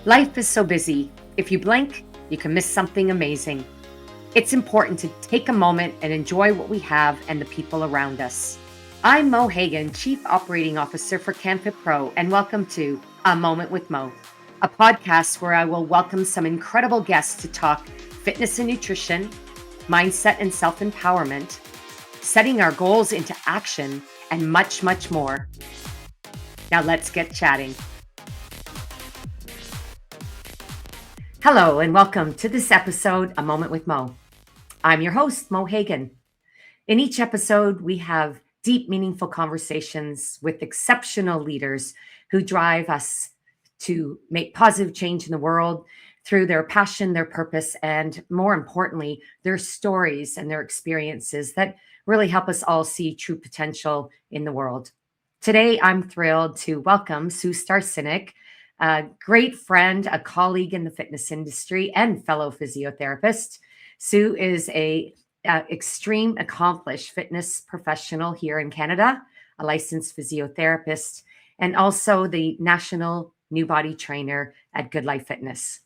Life is so busy. If you blink, you can miss something amazing. It's important to take a moment and enjoy what we have and the people around us. I'm Mo Hagan, Chief Operating Officer for CanFit Pro, and welcome to A Moment with Mo, a podcast where I will welcome some incredible guests to talk fitness and nutrition, mindset and self-empowerment, setting our goals into action, and much, much more. Now let's get chatting. Hello, and welcome to this episode, A Moment with Mo. I'm your host, Mo Hagan. In each episode, we have deep, meaningful conversations with exceptional leaders who drive us to make positive change in the world through their passion, their purpose, and more importantly, their stories and their experiences that really help us all see true potential in the world. Today, I'm thrilled to welcome Sue Staresinic, a great friend, a colleague in the fitness industry, and fellow physiotherapist. Sue is a extreme accomplished fitness professional here in Canada, a licensed physiotherapist, and also the national new body trainer at Good Life Fitness.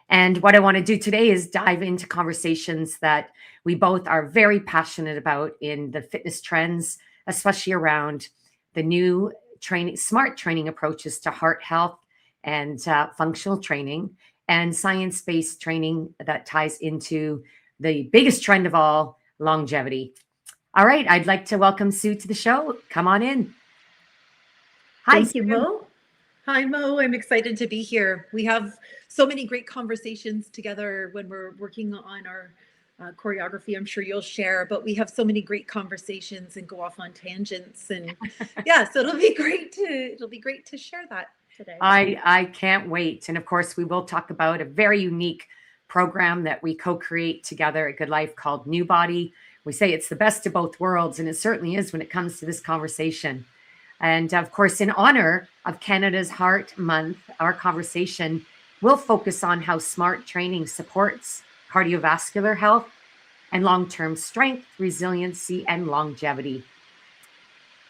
And what I want to do today is dive into conversations that we both are very passionate about in the fitness trends, especially around the new training, smart training approaches to heart health and functional training, and science-based training that ties into the biggest trend of all, longevity. All right, I'd like to welcome Sue to the show. Come on in. Hi, Thank you, Mo. Hi, Mo. I'm excited to be here. We have so many great conversations together when we're working on our choreography. I'm sure you'll share, but we have so many great conversations and go off on tangents, and yeah, so it'll be great to share that today. I can't wait. And of course, we will talk about a very unique program that we co-create together at Good Life called New Body. We say it's the best of both worlds, and it certainly is when it comes to this conversation. And of course, in honor of Canada's Heart Month, our conversation will focus on how smart training supports cardiovascular health and long-term strength, resiliency, and longevity.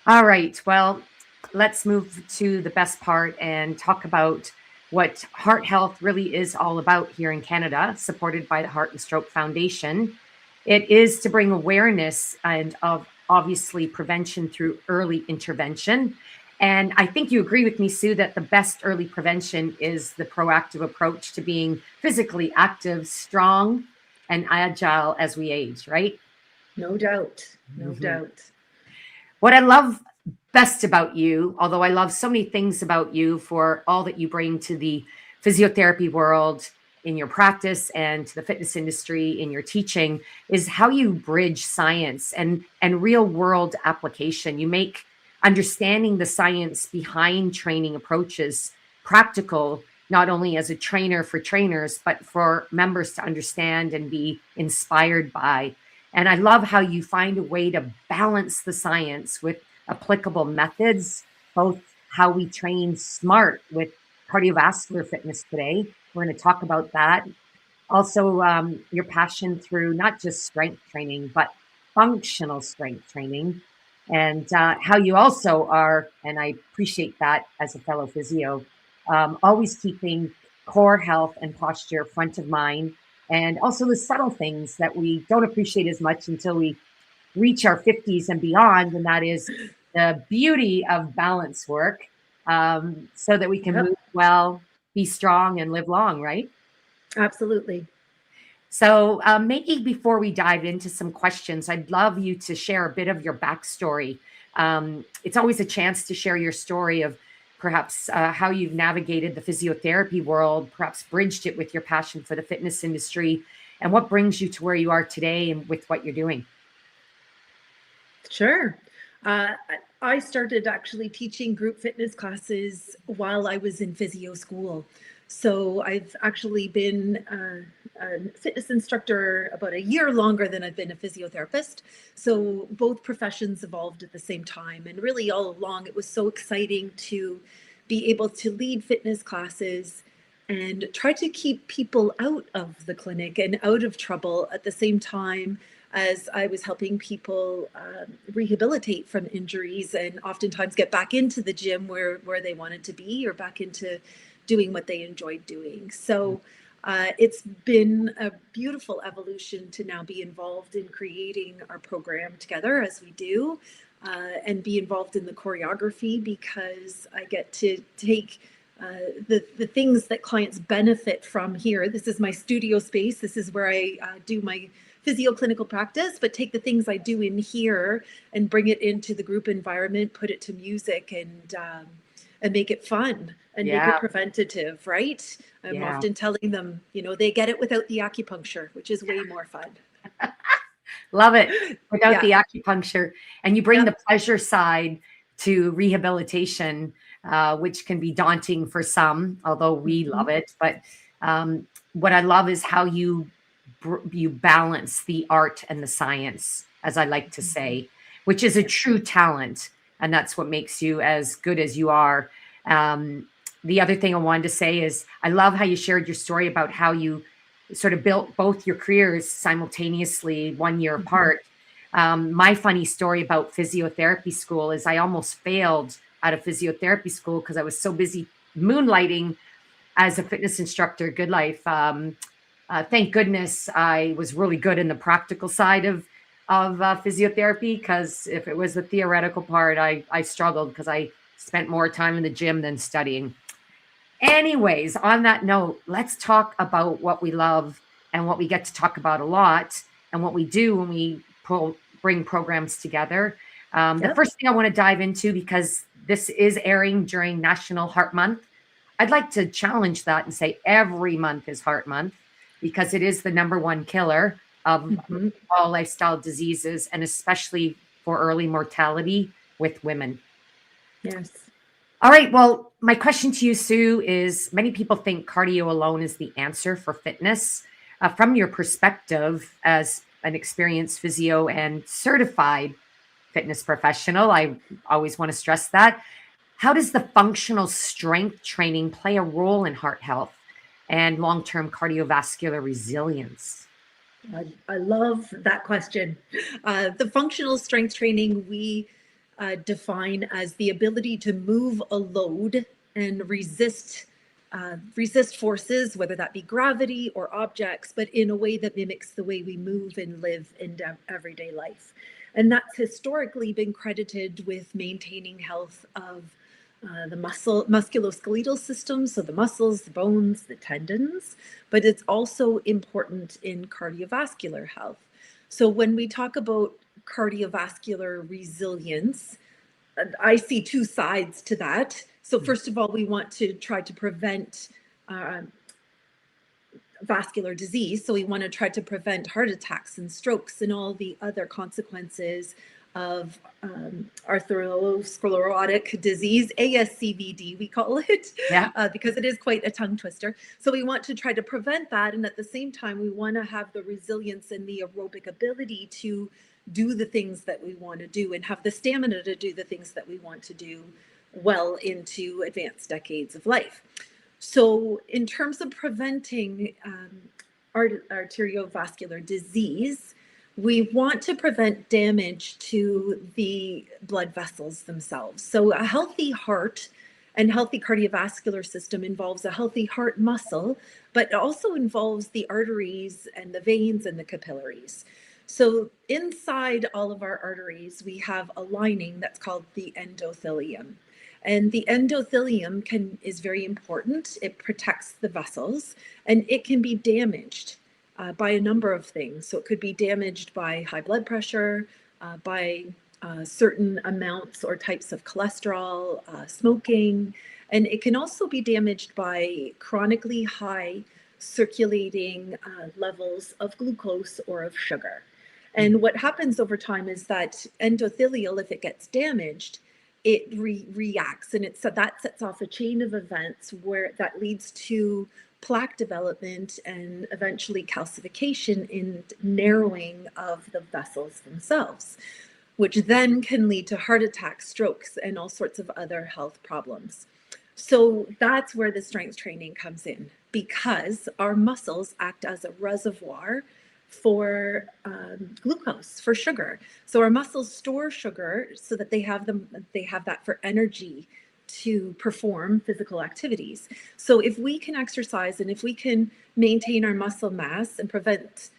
All right, well, let's move to the best part and talk about what heart health really is all about here in Canada, supported by the Heart and Stroke Foundation. It is to bring awareness and of obviously prevention through early intervention. And I think you agree with me, Sue, that the best early prevention is the proactive approach to being physically active, strong, and agile as we age, right? No doubt. No doubt. What I love best about you, although I love so many things about you for all that you bring to the physiotherapy world in your practice and to the fitness industry in your teaching, is how you bridge science and real world application. You make understanding the science behind training approaches practical, not only as a trainer for trainers, but for members to understand and be inspired by. And I love how you find a way to balance the science with applicable methods, both how we train smart with cardiovascular fitness today. We're going to talk about that. Also, your passion through not just strength training, but functional strength training, and how you also are, and I appreciate that as a fellow physio, always keeping core health and posture front of mind, and also the subtle things that we don't appreciate as much until we reach our 50s and beyond, and that is the beauty of balance work, so that we can move well, be strong, and live long, right? Absolutely. So maybe before we dive into some questions, I'd love you to share a bit of your backstory. It's always a chance to share your story of perhaps how you've navigated the physiotherapy world, perhaps bridged it with your passion for the fitness industry, and what brings you to where you are today and with what you're doing. Sure. I started actually teaching group fitness classes while I was in physio school. So I've actually been a fitness instructor about a year longer than I've been a physiotherapist. So both professions evolved at the same time. And really all along, it was so exciting to be able to lead fitness classes and try to keep people out of the clinic and out of trouble at the same time as I was helping people rehabilitate from injuries and oftentimes get back into the gym where they wanted to be, or back into doing what they enjoyed doing. So it's been a beautiful evolution to now be involved in creating our program together as we do, and be involved in the choreography, because I get to take the things that clients benefit from here. This is my studio space. This is where I do my physio clinical practice, but take the things I do in here and bring it into the group environment, put it to music, and make it fun and make it Yeah. preventative, right? I'm Yeah. often telling them, they get it without the acupuncture, which is way more fun. Love it. Without Yeah. the acupuncture. And you bring Yeah. the pleasure side to rehabilitation, which can be daunting for some, although we Mhm. love it. But what I love is how you balance the art and the science, as I like to say, which is a Yeah. true talent. And that's what makes you as good as you are. Um, the other thing I wanted to say is I love how you shared your story about how you sort of built both your careers simultaneously 1 year Mhm. apart. My funny story about physiotherapy school is I almost failed out of physiotherapy school because I was so busy moonlighting as a fitness instructor, Good Life. Thank goodness I was really good in the practical side of physiotherapy, because if it was the theoretical part, I struggled because I spent more time in the gym than studying. Anyways, on that note, let's talk about what we love and what we get to talk about a lot and what we do when we bring programs together. The Yep. first thing I want to dive into, because this is airing during National Heart Month, I'd like to challenge that and say every month is Heart Month, because it is the number one killer of Mhm. all lifestyle diseases, and especially for early mortality with women. Yes. All right. Well, my question to you, Sue, is many people think cardio alone is the answer for fitness. From your perspective as an experienced physio and certified fitness professional, I always want to stress that. How does the functional strength training play a role in heart health and long term cardiovascular resilience? I love that question. The functional strength training we define as the ability to move a load and resist forces, whether that be gravity or objects, but in a way that mimics the way we move and live in everyday life. And that's historically been credited with maintaining health of the musculoskeletal system, so the muscles, the bones, the tendons, but it's also important in cardiovascular health. So when we talk about cardiovascular resilience, I see two sides to that. So first of all, we want to try to prevent uh, vascular disease. So we want to try to prevent heart attacks and strokes and all the other consequences of atherosclerotic disease, ASCVD, we call it, Yeah. because it is quite a tongue twister. So we want to try to prevent that. And at the same time, we want to have the resilience and the aerobic ability to do the things that we want to do and have the stamina to do the things that we want to do well into advanced decades of life. So, in terms of preventing arteriovascular disease, we want to prevent damage to the blood vessels themselves. So, a healthy heart and healthy cardiovascular system involves a healthy heart muscle, but it also involves the arteries and the veins and the capillaries. So, inside all of our arteries, we have a lining that's called the endothelium. And the endothelium is very important. It protects the vessels, and it can be damaged by a number of things. So it could be damaged by high blood pressure, by certain amounts or types of cholesterol, smoking, and it can also be damaged by chronically high circulating levels of glucose or of sugar. And what happens over time is that endothelial, if it gets damaged, it reacts, and that sets off a chain of events where that leads to plaque development and eventually calcification in narrowing of the vessels themselves, which then can lead to heart attacks, strokes, and all sorts of other health problems. So that's where the strength training comes in, because our muscles act as a reservoir for glucose, for sugar. So our muscles store sugar so that they have that for energy to perform physical activities. So if we can exercise and if we can maintain our muscle mass and prevent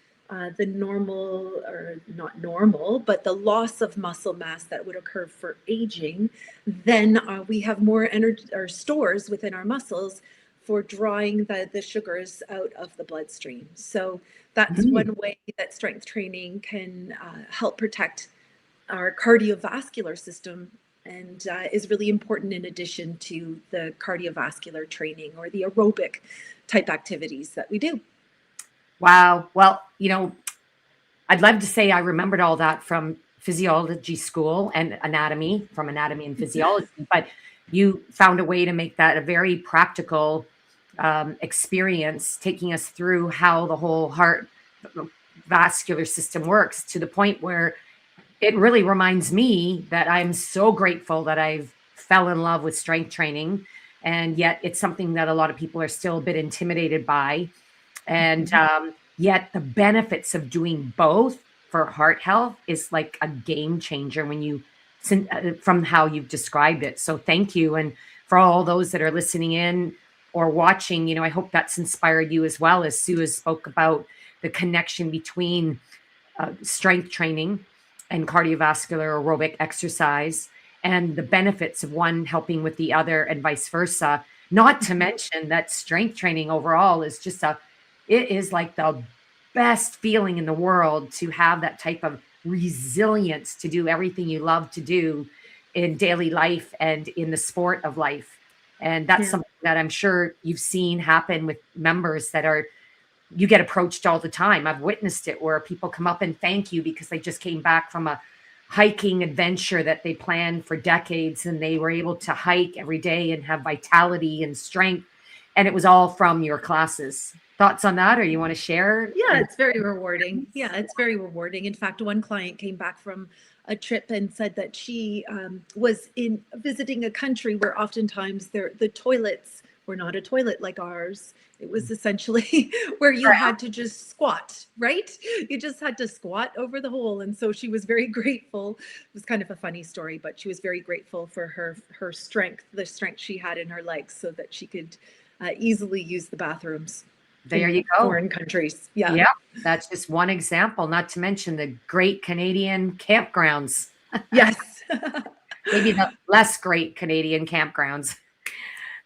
the normal, or not normal, but the loss of muscle mass that would occur for aging, then we have more energy or stores within our muscles for drawing the sugars out of the bloodstream. So that's one way that strength training can help protect our cardiovascular system, and is really important in addition to the cardiovascular training or the aerobic type activities that we do. Wow. Well, I'd love to say I remembered all that from physiology school and anatomy, from anatomy and physiology, but you found a way to make that a very practical experience, taking us through how the whole heart vascular system works, to the point where it really reminds me that I'm so grateful that I've fell in love with strength training. And yet it's something that a lot of people are still a bit intimidated by. And yet the benefits of doing both for heart health is like a game changer when you, from how you've described it. So thank you. And for all those that are listening in or watching, I hope that's inspired you as well, as Sue has spoke about the connection between strength training and cardiovascular aerobic exercise, and the benefits of one helping with the other and vice versa. Not to mention that strength training overall is just it is like the best feeling in the world to have that type of resilience to do everything you love to do in daily life and in the sport of life. And that's something that I'm sure you've seen happen with members that you get approached all the time. I've witnessed it where people come up and thank you because they just came back from a hiking adventure that they planned for decades, and they were able to hike every day and have vitality and strength. And it was all from your classes. Thoughts on that, or you want to share? Yeah, it's very rewarding. Yeah, it's very rewarding. In fact, one client came back from a trip and said that she was in visiting a country where oftentimes the toilets were not a toilet like ours. It was essentially where you had to just squat, right? You just had to squat over the hole. And so she was very grateful. It was kind of a funny story, but she was very grateful for her strength, the strength she had in her legs, so that she could easily use the bathrooms. There you go. Foreign countries. Yeah. Yeah. That's just one example, not to mention the great Canadian campgrounds. Yes. Maybe the less great Canadian campgrounds.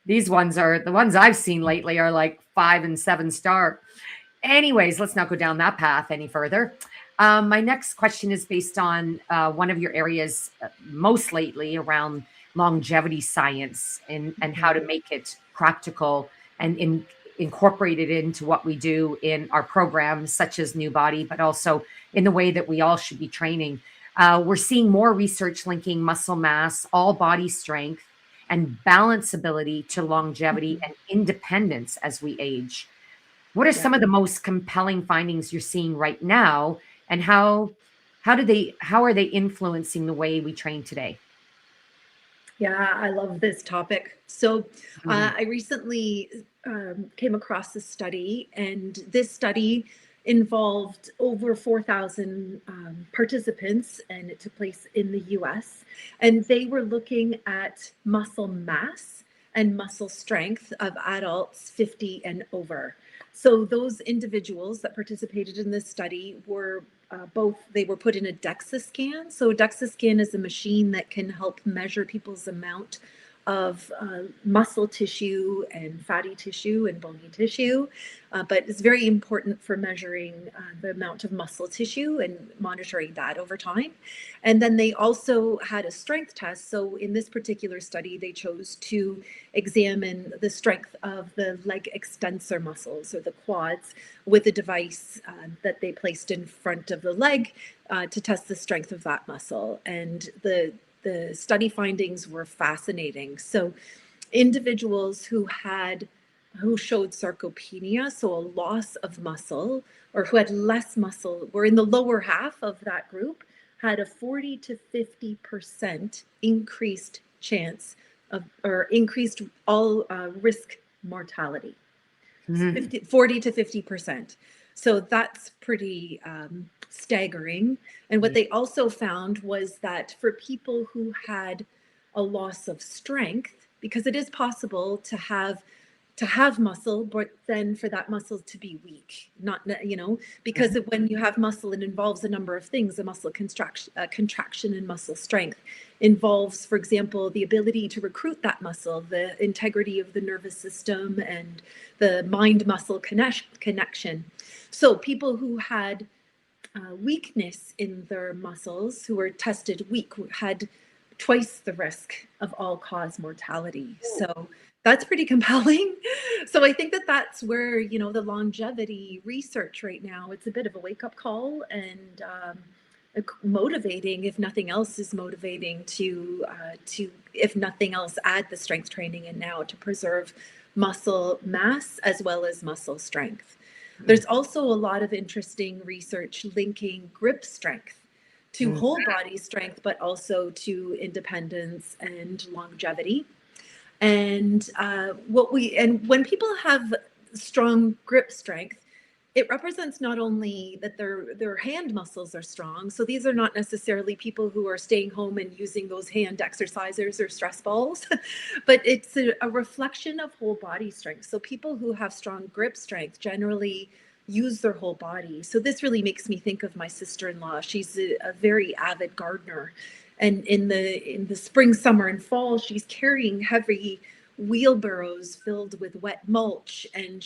These ones are the ones I've seen lately are like 5 and 7 star. Anyways, let's not go down that path any further. My next question is based on one of your areas most lately around longevity science and how to make it practical and incorporate it into what we do in our programs, such as New Body, but also in the way that we all should be training. We're seeing more research linking muscle mass, all body strength, and balanceability to longevity and independence as we age. What are some of the most compelling findings you're seeing right now, and how are they influencing the way we train today? Yeah, I love this topic. So I recently came across a study, and this study involved over 4,000 participants, and it took place in the US. And they were looking at muscle mass and muscle strength of adults 50 and over. So those individuals that participated in this study were they were put in a DEXA scan. So a DEXA scan is a machine that can help measure people's amount of muscle tissue and fatty tissue and bony tissue, but it's very important for measuring the amount of muscle tissue and monitoring that over time. And then they also had a strength test. So in this particular study, they chose to examine the strength of the leg extensor muscles, or the quads, with a device that they placed in front of the leg to test the strength of that muscle. And the study findings were fascinating. So individuals who showed sarcopenia, so a loss of muscle, or who had less muscle, were in the lower half of that group, had a 40 to 50% increased chance of, or increased all risk mortality. 40 to 50%. So that's pretty staggering. And what they also found was that for people who had a loss of strength, because it is possible to have muscle, but then for that muscle to be weak, not, because when you have muscle, it involves a number of things. The muscle contraction and muscle strength involves, for example, the ability to recruit that muscle, the integrity of the nervous system, and the mind-muscle connection. So people who had weakness in their muscles, who were tested weak, had twice the risk of all-cause mortality. So that's pretty compelling. So I think that that's where, the longevity research right now, it's a bit of a wake-up call, and motivating, if nothing else is motivating to, if nothing else, add the strength training in now to preserve muscle mass as well as muscle strength. There's also a lot of interesting research linking grip strength to whole body strength, but also to independence and longevity. And when people have strong grip strength, it represents not only that their hand muscles are strong. So these are not necessarily people who are staying home and using those hand exercisers or stress balls, but it's a reflection of whole body strength. So people who have strong grip strength generally use their whole body. So this really makes me think of my sister-in-law. She's a very avid gardener. And in the spring, summer, and fall, she's carrying heavy wheelbarrows filled with wet mulch, and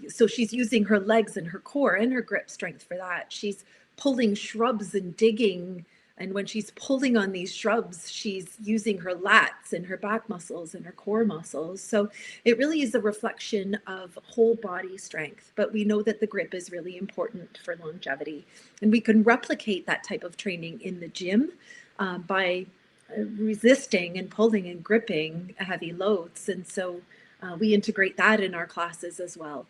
so she's using her legs and her core and her grip strength for that. She's pulling shrubs and digging, and when she's pulling on these shrubs, she's using her lats and her back muscles and her core muscles. So it really is a reflection of whole body strength, but we know that the grip is really important for longevity. And we can replicate that type of training in the gym by resisting and pulling and gripping heavy loads. And so we integrate that in our classes as well.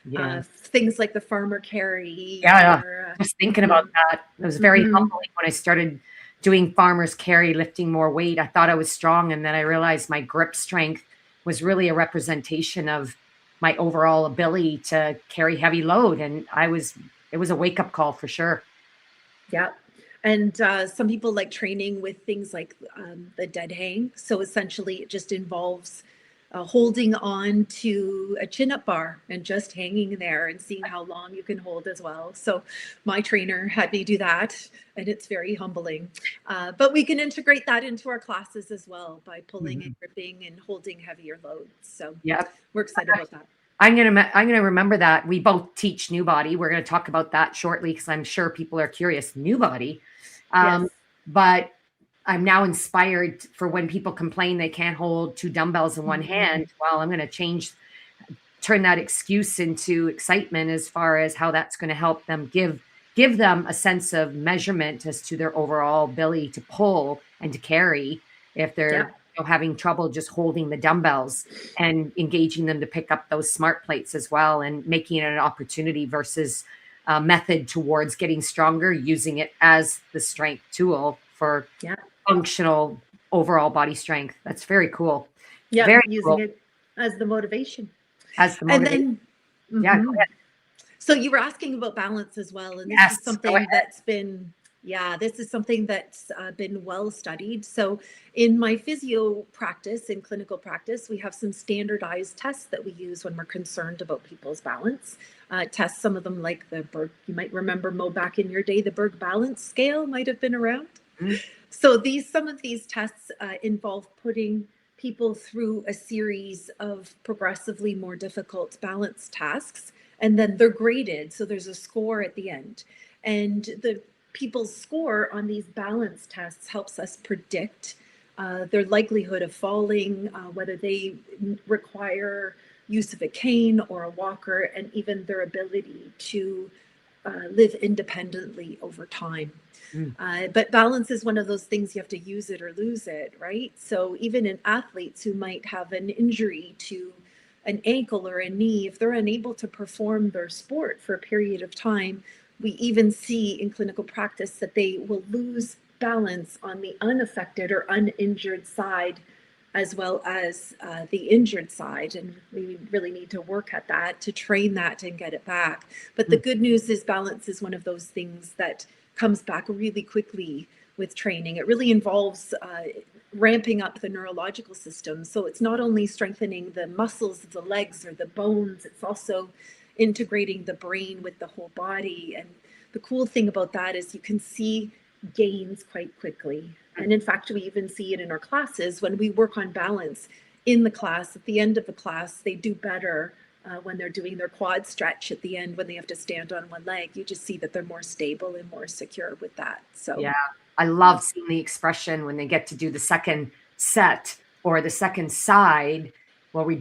Yeah. Things like the farmer carry. Yeah. Just thinking about that. It was very humbling when I started doing farmer's carry, lifting more weight. I thought I was strong, and then I realized my grip strength was really a representation of my overall ability to carry heavy load. And it was a wake-up call for sure. Yeah. And some people like training with things like the dead hang. So essentially it just involves holding on to a chin-up bar and just hanging there and seeing how long you can hold as well. So my trainer had me do that, and it's very humbling. But we can integrate that into our classes as well by pulling and gripping and holding heavier loads. So yeah, we're excited about that. I'm gonna remember that. We both teach New Body. We're gonna talk about that shortly because I'm sure people are curious. New Body, Yes. but I'm now inspired for when people complain they can't hold two dumbbells in one hand. Well, I'm going to turn that excuse into excitement as far as how that's going to help them give them a sense of measurement as to their overall ability to pull and to carry if they're having trouble just holding the dumbbells, and engaging them to pick up those smart plates as well, and making it an opportunity versus a method towards getting stronger, using it as the strength tool for functional overall body strength. That's very cool. Yeah, very using it as the motivation. As the motivation. And then, go ahead. So you were asking about balance as well, and this is something that's been well studied. So in my physio practice, in clinical practice, we have some standardized tests that we use when we're concerned about people's balance. Tests, some of them like the Berg, you might remember, Mo, back in your day, the Berg balance scale might have been around. So some of these tests involve putting people through a series of progressively more difficult balance tasks, and then they're graded. So there's a score at the end. And the people's score on these balance tests helps us predict their likelihood of falling, whether they require use of a cane or a walker, and even their ability to live independently over time. But balance is one of those things, you have to use it or lose it, right? So even in athletes who might have an injury to an ankle or a knee, if they're unable to perform their sport for a period of time, we even see in clinical practice that they will lose balance on the unaffected or uninjured side, as well as the injured side. And we really need to work at that to train that and get it back. But the good news is balance is one of those things that comes back really quickly with training. It really involves ramping up the neurological system. So it's not only strengthening the muscles of the legs or the bones, it's also integrating the brain with the whole body. And the cool thing about that is you can see gains quite quickly. And in fact, we even see it in our classes when we work on balance in the class. At the end of the class, they do better when they're doing their quad stretch at the end, when they have to stand on one leg. You just see that they're more stable and more secure with that. So Yeah. I love seeing the expression when they get to do the second set or the second side where we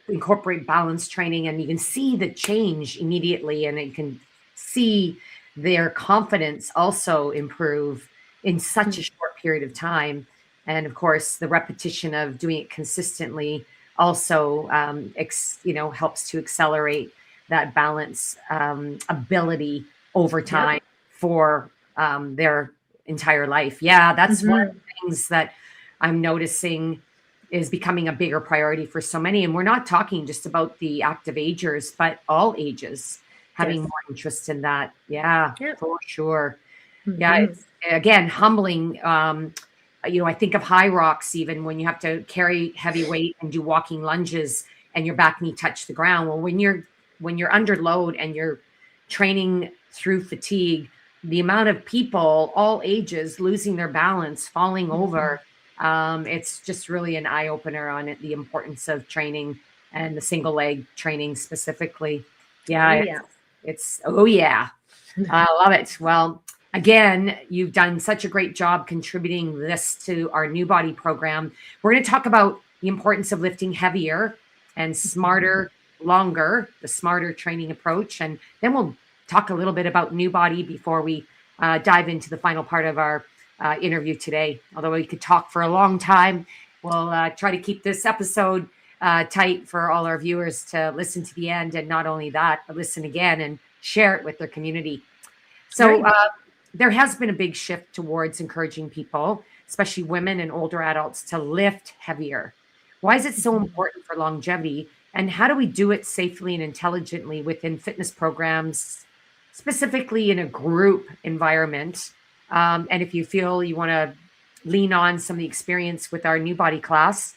incorporate balance training, and you can see the change immediately, and you can see their confidence also improve in such a short period of time. And of course, the repetition of doing it consistently also, helps to accelerate that balance ability over yep. time for their entire life. Yeah, that's one of Mm-hmm. the things that I'm noticing is becoming a bigger priority for so many. And we're not talking just about the active agers, but all ages having Yes. more interest in that. Yeah, Yep. for sure. Yeah, Mm-hmm. it's again humbling. I think of high rocks, even when you have to carry heavy weight and do walking lunges and your back knee touch the ground. Well, when you're under load and you're training through fatigue, the amount of people, all ages, losing their balance, falling Mm-hmm. over, it's just really an eye opener on it, the importance of training and the single leg training specifically. Oh, Yeah, yeah. it's oh yeah. I love it. Well, again, you've done such a great job contributing this to our new body program. We're going to talk about the importance of lifting heavier and smarter, longer, the smarter training approach. And then we'll talk a little bit about new body before we dive into the final part of our interview today. Although we could talk for a long time, we'll try to keep this episode tight for all our viewers to listen to the end. And not only that, but listen again and share it with their community. So Right. there has been a big shift towards encouraging people, especially women and older adults, to lift heavier. Why is it so important for longevity? And how do we do it safely and intelligently within fitness programs, specifically in a group environment? And if you feel you want to lean on some of the experience with our new body class,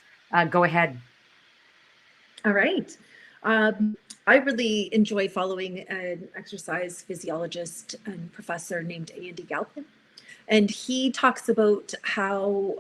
go ahead. All right. I really enjoy following an exercise physiologist and professor named Andy Galpin. And he talks about how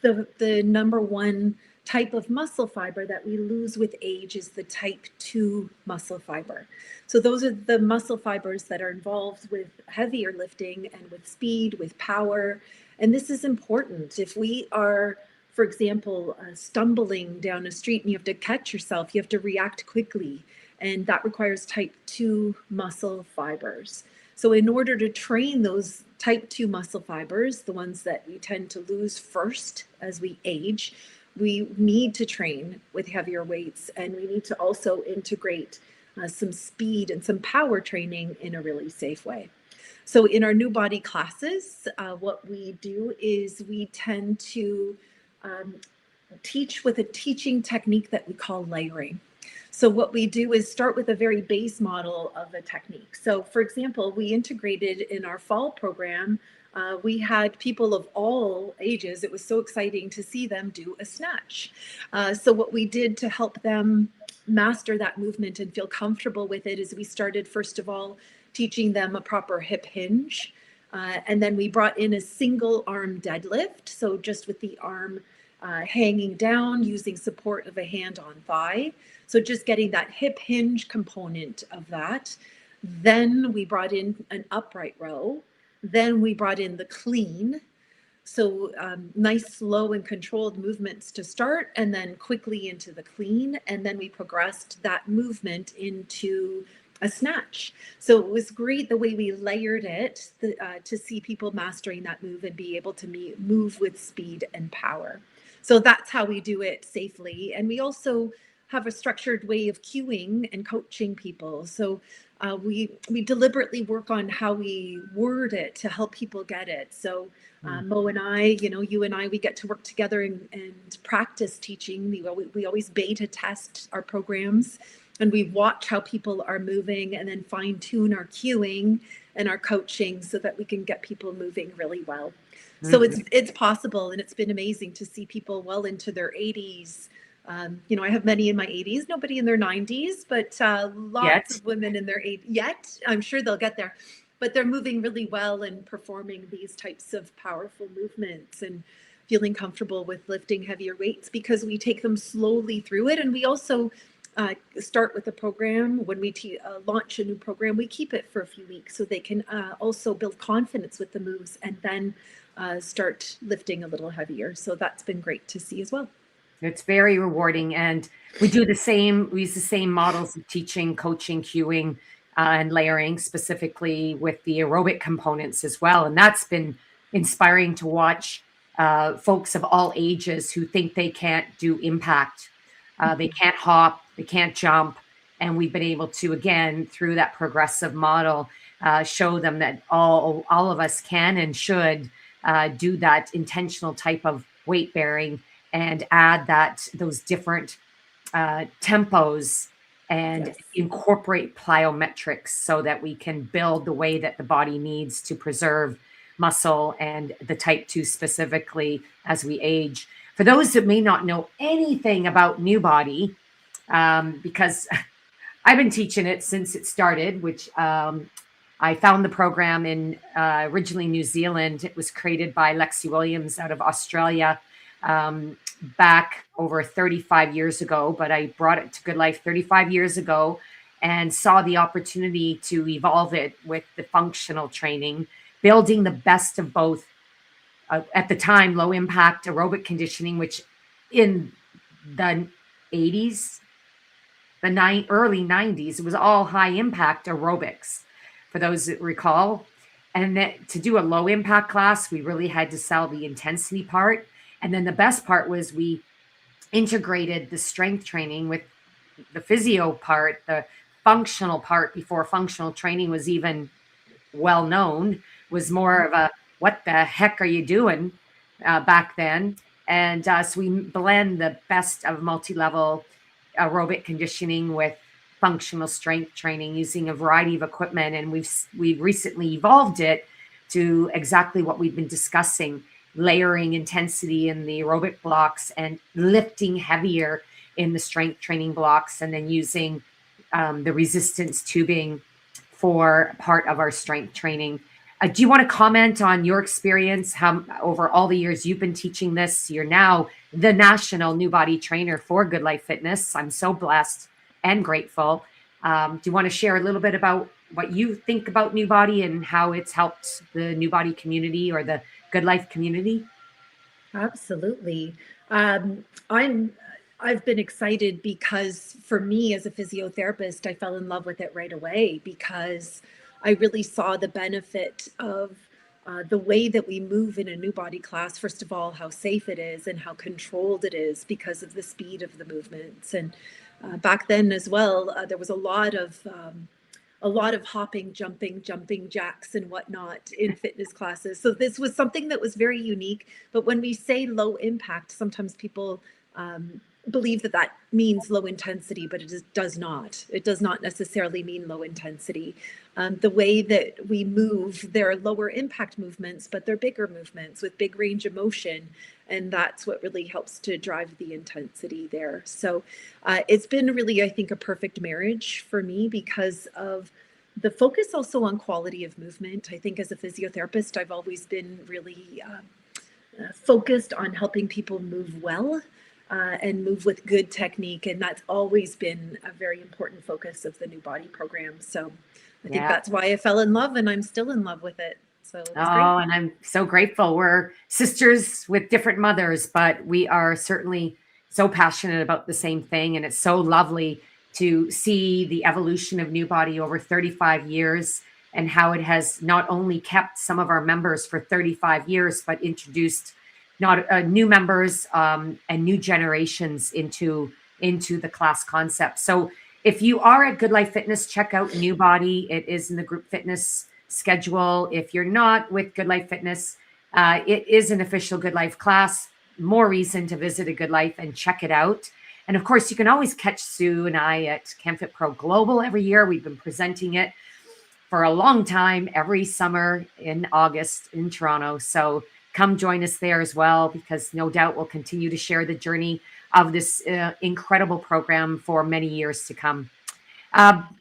the number one type of muscle fiber that we lose with age is the type 2 muscle fiber. So those are the muscle fibers that are involved with heavier lifting and with speed, with power. And this is important. If we are, for example, stumbling down a street and you have to catch yourself, you have to react quickly. And that requires type 2 muscle fibers. So in order to train those type 2 muscle fibers, the ones that we tend to lose first as we age, we need to train with heavier weights, and we need to also integrate some speed and some power training in a really safe way. So in our new body classes, what we do is we tend to um, teach with a teaching technique that we call layering. So what we do is start with a very base model of a technique. So for example, we integrated in our fall program, we had people of all ages. It was so exciting to see them do a snatch. So what we did to help them master that movement and feel comfortable with it is we started, first of all, teaching them a proper hip hinge. And then we brought in a single arm deadlift. So just with the arm hanging down using support of a hand on thigh. So just getting that hip hinge component of that. Then we brought in an upright row. Then we brought in the clean. So nice, slow and controlled movements to start, and then quickly into the clean. And then we progressed that movement into a snatch. So it was great the way we layered it to see people mastering that move and be able to move with speed and power. So that's how we do it safely. And we also have a structured way of cueing and coaching people. So we deliberately work on how we word it to help people get it. So Mo and I, you and I, we get to work together and practice teaching. We always beta test our programs. and we watch how people are moving and then fine tune our cueing and our coaching so that we can get people moving really well. So Mhm. it's possible, and it's been amazing to see people well into their 80s. I have many in my 80s, nobody in their 90s, but lots Yet. of women in their 80s yet. I'm sure they'll get there, but they're moving really well and performing these types of powerful movements and feeling comfortable with lifting heavier weights because we take them slowly through it. And we also start with a program. When we launch a new program, we keep it for a few weeks so they can also build confidence with the moves and then start lifting a little heavier. So that's been great to see as well. It's very rewarding. And we do the same, we use the same models of teaching, coaching, cueing, and layering, specifically with the aerobic components as well. And that's been inspiring to watch folks of all ages who think they can't do impact. They can't hop, they can't jump. And we've been able to, again, through that progressive model, show them that all of us can and should do that intentional type of weight bearing and add those different tempos and Yes. incorporate plyometrics so that we can build the way that the body needs to preserve muscle and the type 2 specifically as we age. For those that may not know anything about New Body, because I've been teaching it since it started, which I found the program in originally New Zealand. It was created by Lexi Williams out of Australia back over 35 years ago, but I brought it to Good Life 35 years ago and saw the opportunity to evolve it with the functional training, building the best of both. At the time, low impact aerobic conditioning, which in the 80s, early 90s, it was all high impact aerobics for those that recall. And that to do a low impact class, we really had to sell the intensity part. And then the best part was we integrated the strength training with the physio part, the functional part before functional training was even well known, was more of a, what the heck are you doing back then? And so we blend the best of multi-level aerobic conditioning with functional strength training using a variety of equipment. And we've recently evolved it to exactly what we've been discussing, layering intensity in the aerobic blocks and lifting heavier in the strength training blocks, and then using the resistance tubing for part of our strength training. Do you want to comment on your experience, how over all the years you've been teaching this? You're now the national new body trainer for Good Life Fitness. I'm so blessed and grateful. Do you want to share a little bit about what you think about New Body and how it's helped the New Body community or the Good Life community? Absolutely. I've been excited because for me as a physiotherapist, I fell in love with it right away because I really saw the benefit of the way that we move in a new body class. First of all, how safe it is and how controlled it is because of the speed of the movements. And back then as well, there was a lot of hopping, jumping jacks and whatnot in fitness classes. So this was something that was very unique. But when we say low impact, sometimes people believe that that means low intensity, but does not. It does not necessarily mean low intensity. The way that we move, there are lower impact movements, but they're bigger movements with big range of motion. And that's what really helps to drive the intensity there. So it's been really, I think, a perfect marriage for me because of the focus also on quality of movement. I think as a physiotherapist, I've always been really focused on helping people move well and move with good technique. And that's always been a very important focus of the New Body program. So I think Yeah. that's why I fell in love, and I'm still in love with it. So it's great. Oh, and I'm so grateful. We're sisters with different mothers, but we are certainly so passionate about the same thing. And it's so lovely to see the evolution of New Body over 35 years and how it has not only kept some of our members for 35 years, but introduced not new members and new generations into the class concept. So if you are at Good Life Fitness, check out New Body. It is in the group fitness schedule. If you're not with Good Life Fitness, it is an official Good Life class. More reason to visit a Good Life and check it out. And of course, you can always catch Sue and I at CanFit Pro Global every year. We've been presenting it for a long time, every summer in August in Toronto. So come join us there as well, because no doubt we'll continue to share the journey of this incredible program for many years to come.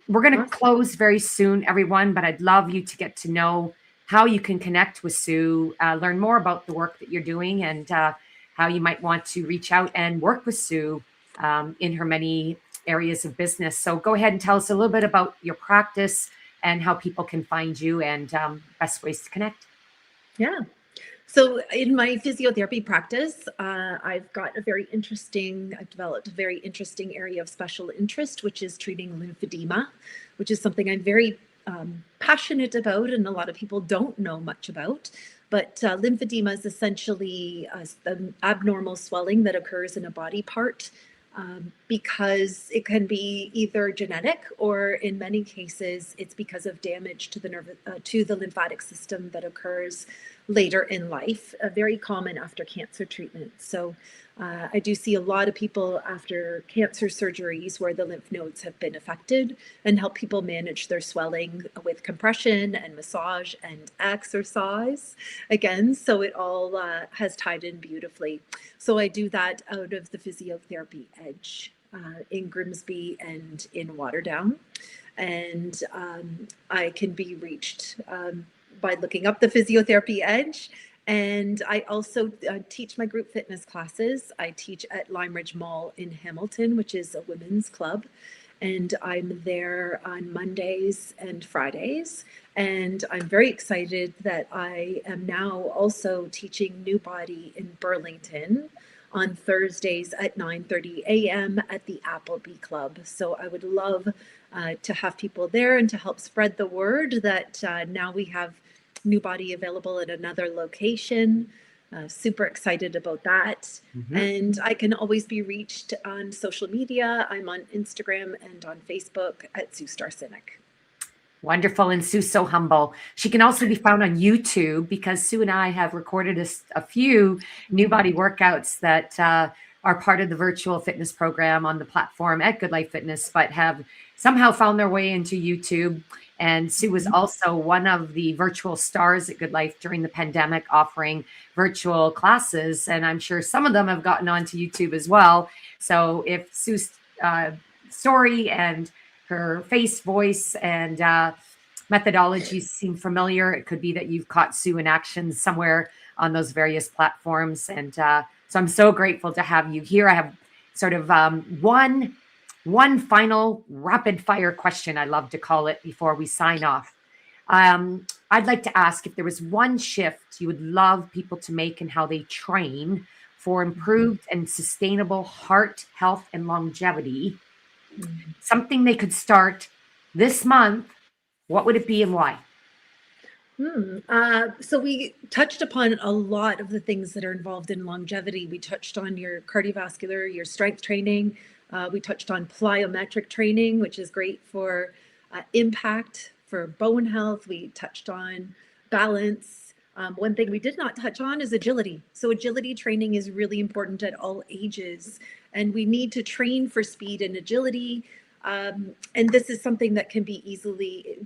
We're going to close very soon, everyone, but I'd love you to get to know how you can connect with Sue, learn more about the work that you're doing, and how you might want to reach out and work with Sue in her many areas of business. So go ahead and tell us a little bit about your practice and how people can find you, and best ways to connect. Yeah. So in my physiotherapy practice, I've developed a very interesting area of special interest, which is treating lymphedema, which is something I'm very passionate about and a lot of people don't know much about. But lymphedema is essentially an abnormal swelling that occurs in a body part, because it can be either genetic, or in many cases it's because of damage to the lymphatic system that occurs later in life, very common after cancer treatment. So I do see a lot of people after cancer surgeries where the lymph nodes have been affected, and help people manage their swelling with compression and massage and exercise again. So it all has tied in beautifully. So I do that out of the Physiotherapy Edge in Grimsby and in Waterdown. And I can be reached by looking up the Physiotherapy Edge. And I also teach my group fitness classes. I teach at Lime Ridge Mall in Hamilton, which is a women's club. And I'm there on Mondays and Fridays. And I'm very excited that I am now also teaching New Body in Burlington on Thursdays at 9:30 a.m. at the Appleby Club. So I would love to have people there and to help spread the word that now we have New Body available at another location. Super excited about that. Mm-hmm. And I can always be reached on social media. I'm on Instagram and on Facebook at Sue Staresinic. Wonderful. And Sue's so humble. She can also be found on YouTube, because Sue and I have recorded a few New Body workouts that are part of the virtual fitness program on the platform at Good Life Fitness, but have somehow found their way into YouTube. And Sue was also one of the virtual stars at Good Life during the pandemic, offering virtual classes. And I'm sure some of them have gotten onto YouTube as well. So if Sue's story and her face, voice, and methodologies seem familiar, it could be that you've caught Sue in action somewhere on those various platforms. And so I'm so grateful to have you here. I have sort of one final rapid fire question, I love to call it, before we sign off. I'd like to ask if there was one shift you would love people to make in how they train for improved and sustainable heart health and longevity, something they could start this month, what would it be and why? So we touched upon a lot of the things that are involved in longevity. We touched on your cardiovascular, your strength training. We touched on plyometric training, which is great for impact, for bone health. We touched on balance. One thing we did not touch on is agility. So agility training is really important at all ages, and we need to train for speed and agility. And this is something that can be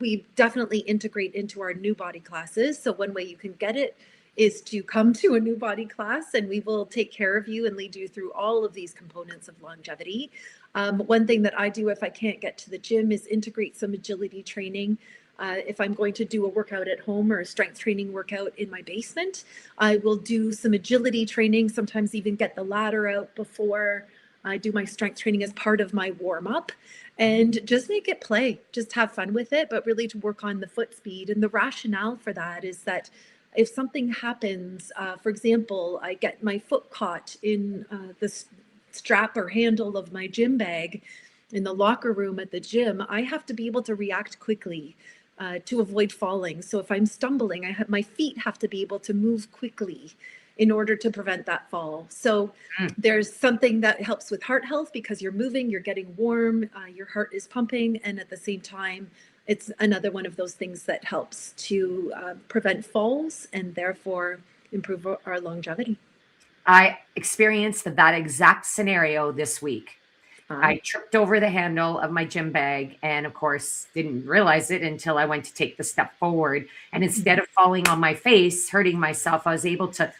we definitely integrate into our New Body classes. So one way you can get it is to come to a New Body class, and we will take care of you and lead you through all of these components of longevity. One thing that I do if I can't get to the gym is integrate some agility training. If I'm going to do a workout at home or a strength training workout in my basement, I will do some agility training, sometimes even get the ladder out before I do my strength training as part of my warm up, and just make it play, just have fun with it, but really to work on the foot speed. And the rationale for that is that if something happens, for example, I get my foot caught in the strap or handle of my gym bag in the locker room at the gym, I have to be able to react quickly to avoid falling. So if I'm stumbling, my feet have to be able to move quickly in order to prevent that fall. So there's something that helps with heart health because you're moving, you're getting warm, your heart is pumping, and at the same time, it's another one of those things that helps to prevent falls and therefore improve our longevity. I experienced that exact scenario this week. Ah. I tripped over the handle of my gym bag and, of course, didn't realize it until I went to take the step forward. And instead Mhm. of falling on my face, hurting myself, I was able to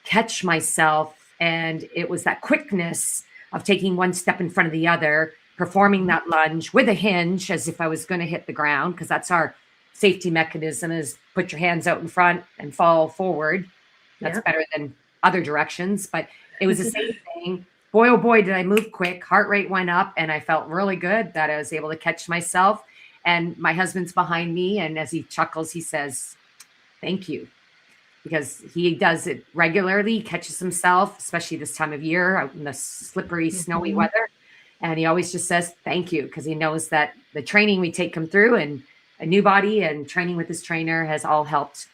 catch myself. And it was that quickness of taking one step in front of the other, performing Mhm. that lunge with a hinge as if I was going to hit the ground, because that's our safety mechanism is put your hands out in front and fall forward. That's Yeah. better than other directions, but it was the same thing. Boy, oh boy, did I move quick. Heart rate went up, and I felt really good that I was able to catch myself. And my husband's behind me, and as he chuckles, he says, "Thank you," because he does it regularly. He catches himself, especially this time of year out in the slippery, snowy Mhm. weather. And he always just says thank you because he knows that the training we take him through and a new body and training with his trainer has all helped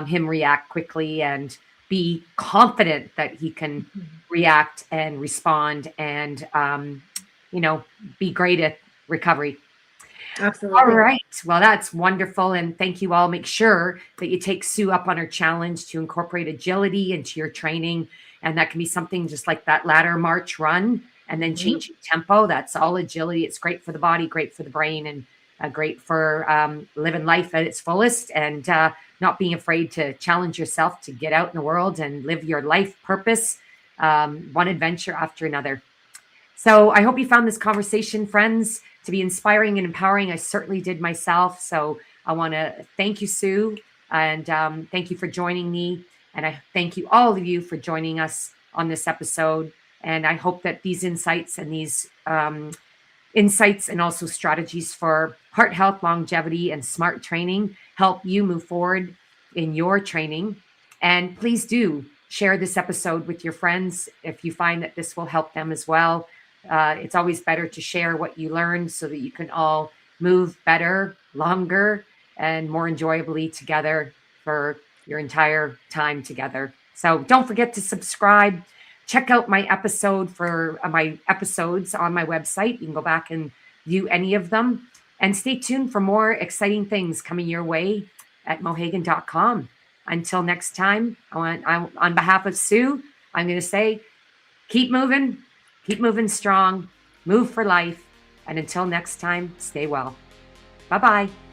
him react quickly and be confident that he can Mhm. react and respond and, you know, be great at recovery. All Absolutely. right. Well, that's wonderful. And thank you all. Make sure that you take Sue up on her challenge to incorporate agility into your training. And that can be something just like that ladder march run and then Mhm. changing tempo. That's all agility. It's great for the body, great for the brain, and great for living life at its fullest and not being afraid to challenge yourself to get out in the world and live your life purpose, one adventure after another. So I hope you found this conversation, friends, to be inspiring and empowering. I certainly did myself. So I want to thank you, Sue, and thank you for joining me. And I thank you, all of you, for joining us on this episode. And I hope that these insights and also strategies for heart health, longevity, and smart training help you move forward in your training. And please do share this episode with your friends if you find that this will help them as well. It's always better to share what you learned so that you can all move better, longer, and more enjoyably together for your entire time together. So don't forget to subscribe. Check out my episode for my episodes on my website. You can go back and view any of them. And stay tuned for more exciting things coming your way at mohagan.com. Until next time, on behalf of Sue, I'm going to say keep moving strong, move for life. And until next time, stay well. Bye bye.